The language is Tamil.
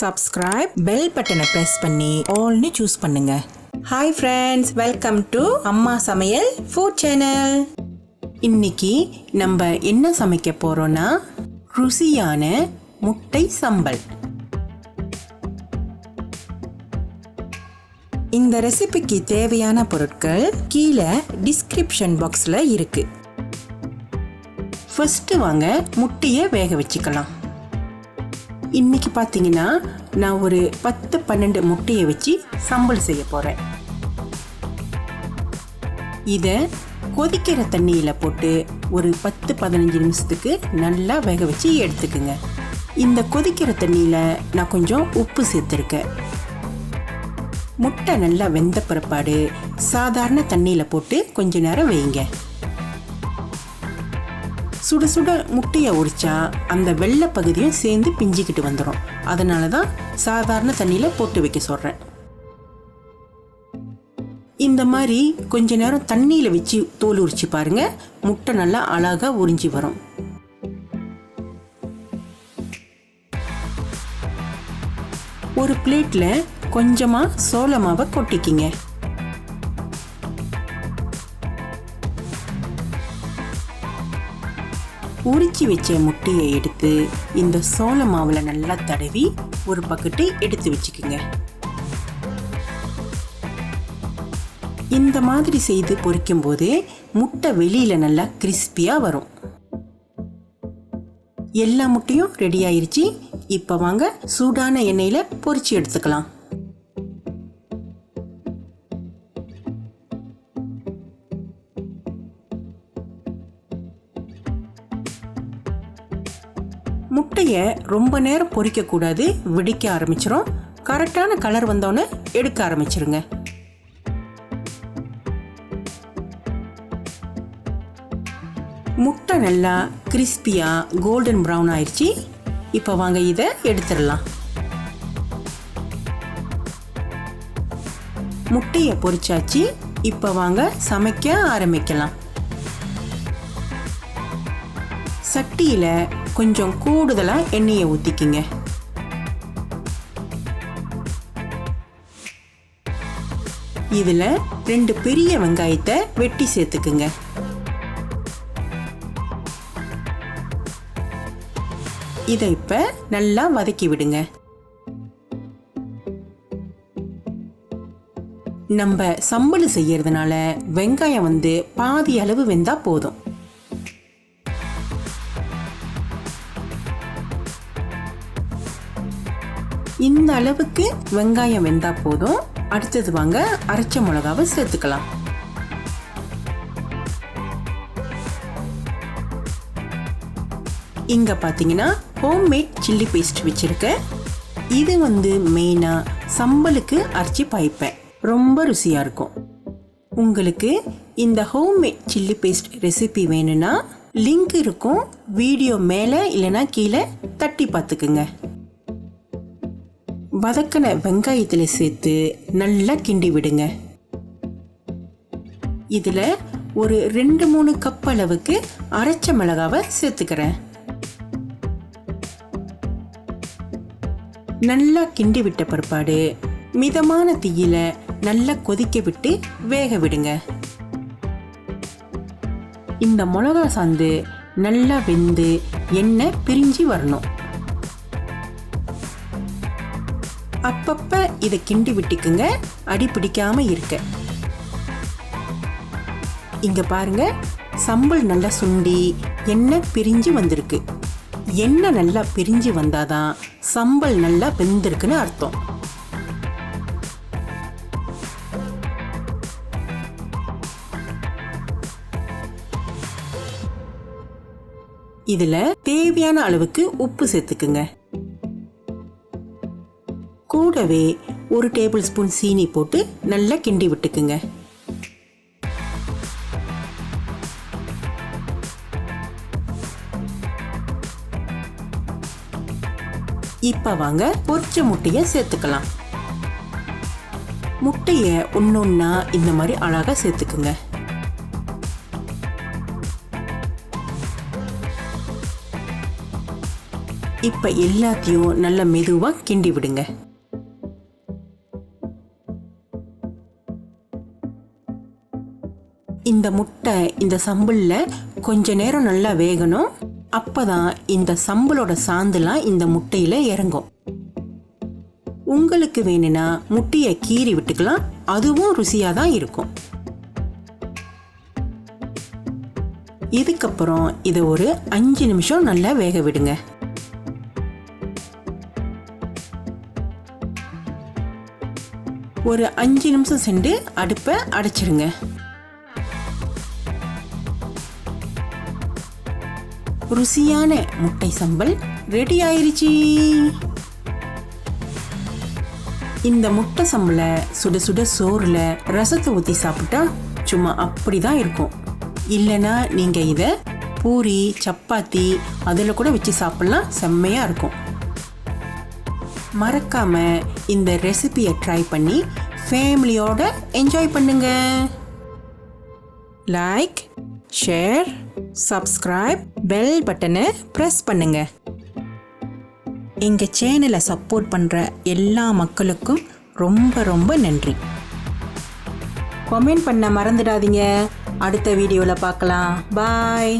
subscribe, bell button press பண்ணி all ni choose பண்ணுங்க. Hi friends, welcome to Amma Samayal food channel. இன்னைக்கு நம்ம என்ன சமைக்க போறோம்னா ருசியான முட்டை சம்பல். இந்த ரெசிபிக்கு தேவையான பொருட்கள் கீழே டிஸ்கிரிப்ஷன் பாக்ஸ்ல இருக்கு. ஃபர்ஸ்ட் வாங்க முட்டையை வேக வச்சுக்கலாம். இன்னைக்கு பார்த்தீங்கன்னா நான் ஒரு 10-12 முட்டையை வச்சு சம்பல் செய்ய போகிறேன். இதை கொதிக்கிற தண்ணியில் போட்டு ஒரு 10-15 நிமிஷத்துக்கு நல்லா வேக வச்சு எடுத்துக்குங்க. இந்த கொதிக்கிற தண்ணியில் நான் கொஞ்சம் உப்பு சேர்த்துருக்கேன். முட்டை நல்லா வெந்த பிற்பாடு சாதாரண தண்ணியில் போட்டு கொஞ்ச நேரம் வைங்க. சுட சுட முட்டையை உரிச்சா அந்த வெள்ளை பகுதியும் சேர்ந்து பிஞ்சிக்கிட்டு வந்துடும். அதனால தான் சாதாரண தண்ணியில் போட்டு வைக்க சொல்கிறேன். இந்த மாதிரி கொஞ்ச நேரம் தண்ணியில் வச்சு தோல் உரிச்சு பாருங்க, முட்டை நல்லா அழகாக உறிஞ்சி வரும். ஒரு பிளேட்டில் கொஞ்சமாக சோள மாவை கொட்டிக்கிங்க. உரிச்சி வச்ச முட்டையை எடுத்து இந்த சோள மாவில் நல்லா தடவி ஒரு பக்கெட்டு எடுத்து வச்சுக்குங்க. இந்த மாதிரி செய்து பொரிக்கும் போது முட்டை வெளியில நல்லா கிறிஸ்பியா வரும். எல்லா முட்டையும் ரெடி ஆயிருச்சு. இப்ப வாங்க சூடான எண்ணெயில பொரிச்சு எடுத்துக்கலாம். முட்டையை ரொம்ப நேரம் பொரிக்க கூடாது, வெடிக்க ஆரம்பிச்சிடும். கரெக்டான கலர் வந்தோடனே எடுக்க ஆரம்பிச்சிருங்க. முட்டை நல்லா கிறிஸ்பியா கோல்டன் ப்ரௌன் ஆயிடுச்சு. இப்போ வாங்க இதை எடுத்துடலாம். முட்டையை பொரிச்சாச்சு. இப்போ வாங்க சமைக்க ஆரம்பிக்கலாம். சட்டியில கொஞ்சம் கூடுதலா எண்ணெயை ஊத்திக்கிங்க. இதுல 2 பெரிய வெங்காயத்தை வெட்டி சேர்த்துக்குங்க. இதை இப்ப நல்லா வதக்கி விடுங்க. நம்ம சம்பல் செய்யறதுனால வெங்காயம் பாதி அளவு வெந்தா போதும். இந்த அளவுக்கு வெங்காயம் வெந்தா போதும். அடுத்தது வாங்க அரைச்ச மிளகாவை சேர்த்துக்கலாம். இங்க பாத்தீங்கன்னா ஹோம்மேட் சில்லி பேஸ்ட் வச்சிருக்கேன். இது மெயினா சம்பலுக்கு அரைச்சி பாய்ப்பேன். ரொம்ப ருசியா இருக்கும். உங்களுக்கு இந்த ஹோம்மேட் சில்லி பேஸ்ட் ரெசிபி வேணும்னா லிங்க் இருக்கும். வீடியோ மேலே இல்லைன்னா கீழே தட்டி பார்த்துக்குங்க. வதக்கின வெங்காயத்தில் சேர்த்து நல்லா கிண்டி விடுங்க. இதில் ஒரு 2-3 கப் அளவுக்கு அரைச்ச மிளகாவை சேர்த்துக்கிறேன். நல்லா கிண்டி விட்ட பிற்பாடு மிதமான தீயில நல்லா கொதிக்க விட்டு வேக விடுங்க. இந்த மிளகா சாந்து நல்லா வெந்து எண்ணெய் பிரிஞ்சு வரணும். அப்பப்ப இதை கிண்டி விட்டுக்குங்க, அடி பிடிக்காம இருக்க. இங்க பாருங்க, சம்பல் நல்லா சுண்டி எண்ணெய் பிரிஞ்சு வந்திருக்கு. எண்ணெய் நல்லா பிரிஞ்சு வந்தாதான் சம்பல் நல்லா வெந்திருக்குன்னு அர்த்தம். இதுல தேவையான அளவுக்கு உப்பு சேர்த்துக்குங்க. கூடவே 1 டேபிள் ஸ்பூன் சீனி போட்டு நல்லா கிண்டி விட்டுக்குங்க. இப்ப வாங்க பொரிச்ச முட்டைய சேர்த்துக்கலாம். முட்டைய ஒன்னொன்னா இந்த மாதிரி அழகா சேர்த்துக்குங்க. இப்போ எல்லாத்தையும் நல்ல மெதுவாக கிண்டி விடுங்க. இந்த முட்டை இந்த சம்பலில் கொஞ்ச நேரம் நல்லா வேகணும். அப்பதான் இந்த சம்பலோட சாந்துலாம் இந்த முட்டையில இறங்கும். உங்களுக்கு வேணும்னா முட்டையை கீறி விட்டுக்கலாம், அதுவும் ருசியாக தான் இருக்கும். இதுக்கப்புறம் இதை ஒரு 5 நிமிஷம் நல்லா வேக விடுங்க. ஒரு 5 நிமிஷம் சென்று அடுப்பை அடைச்சிருங்க. ருசியான முட்டை சம்பல் ரெடி ஆயிருச்சு. இந்த முட்டை சம்பலை சுட சுட சோறுல ரசத்தை ஊற்றி சாப்பிட்டா சும்மா அப்படிதான் இருக்கும். இல்லைன்னா நீங்க இதை பூரி சப்பாத்தி அதில் கூட வச்சு சாப்பிடலாம், செம்மையா இருக்கும். மறக்காம இந்த ரெசிபியை ட்ரை பண்ணி ஃபேமிலியோட என்ஜாய் பண்ணுங்க. லைக், ஷேர், சப்ஸ்கிரைப், பெல் பட்டனை ப்ரெஸ் பண்ணுங்க. எங்கள் சேனலை சப்போர்ட் பண்ணுற எல்லா மக்களுக்கும் ரொம்ப ரொம்ப நன்றி. கமெண்ட் பண்ண மறந்துடாதீங்க. அடுத்த வீடியோவில் பார்க்கலாம். பாய்.